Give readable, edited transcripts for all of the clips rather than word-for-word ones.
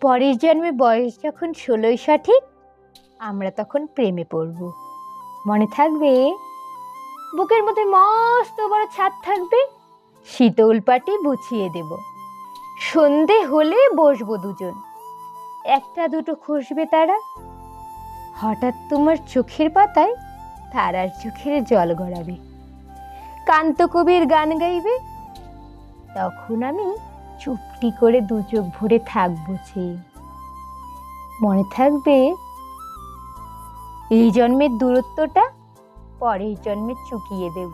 পরের জন্মে বয়স যখন 16 সঠিক, আমরা তখন প্রেমে পড়ব। মনে থাকবে? বুকের মধ্যে মস্ত বড় ছাদ থাকবে, শীতল পাটি বুছিয়ে দেব। সন্ধে হলে বসবো দুজন, একটা দুটো খসবে তারা। হঠাৎ তোমার চোখের পাতায় তারার চোখের জল গড়াবে, কান্তকবির গান গাইবে। তখন আমি চুপটি করে দু চোখ ভরে থাকবো চেয়ে। মনে থাকবে? এই জন্মের দূরত্বটা পরের জন্মে চুকিয়ে দেব।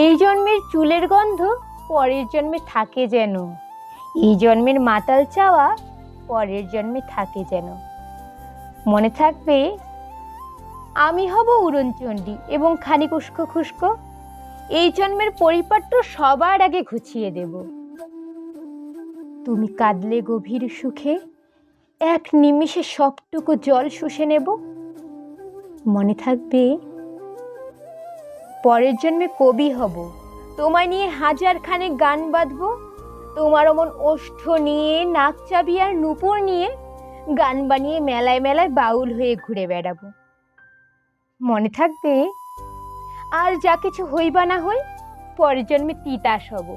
এই জন্মের চুলের গন্ধ পরের জন্মে থাকে যেন। এই জন্মের মাতাল চাওয়া পরের জন্মে থাকে যেন। মনে থাকবে? আমি হব উড়নচণ্ডী এবং খানিক উস্কো খুস্কো। এই জন্মের পরিপাট্য সবার আগে ঘুচিয়ে দেব। তুমি কাঁদলে গভীর সুখে, এক নিমিষে সবটুকু জল শুষে নেব। মনে থাকবে? পরের জন্মে কবি হব, তোমায় নিয়ে হাজার খানেক গান বাঁধবো। তোমার অমন ওষ্ঠ নিয়ে, নাক চাবি আর নূপুর নিয়ে গান বানিয়ে মেলায় মেলায় বাউল হয়ে ঘুরে বেড়াবো। মনে থাকবে? আর যা কিছু হই বা না হই, পরের জন্মে তিতাস হব,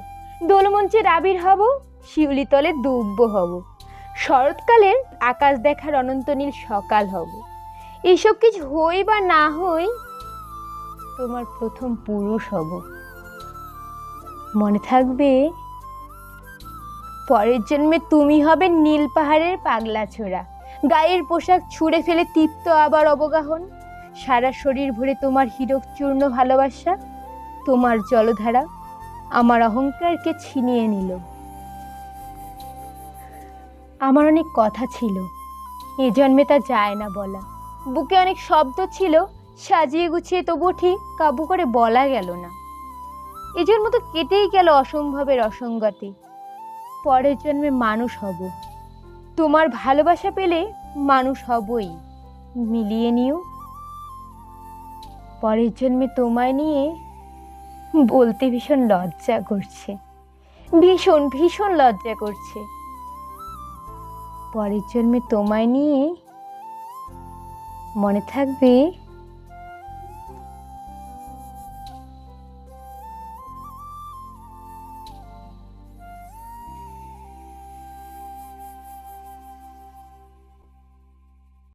দোলমঞ্চের আবির হব, শিউলি তলে দুব্ব হব, শরৎকালের আকাশ দেখার অনন্ত নীল সকাল হব। এইসব কিছু হই বা না হই, তোমার প্রথম পুরুষ হব। মনে থাকবে? পরের জন্মে তুমি হবে নীল পাহাড়ের পাগলা ছোড়া, গায়ের পোশাক ছুঁড়ে ফেলে তৃপ্ত আবার অবগাহন। সারা শরীর ভরে তোমার হীরক চূর্ণ ভালোবাসা। তোমার জলধারা আমার অহংকারকে ছিনিয়ে নিল। আমার অনেক কথা ছিল, এ জন্মে তা যায় না বলা। বুকে অনেক শব্দ ছিল, সাজিয়ে গুছিয়ে তবু ঠিক কাবু করে বলা গেল না। এ জন্ম তো কেটেই গেল অসম্ভবের অসঙ্গতে। পরের জন্মে মানুষ হব, তোমার ভালোবাসা পেলে মানুষ হবই, মিলিয়ে নিও। পরের জন্মে তোমায় নিয়ে বলতে ভীষণ লজ্জা করছে, ভীষণ ভীষণ লজ্জা করছে। পরের জন্মে তোমায় নিয়ে, মনে থাকবে?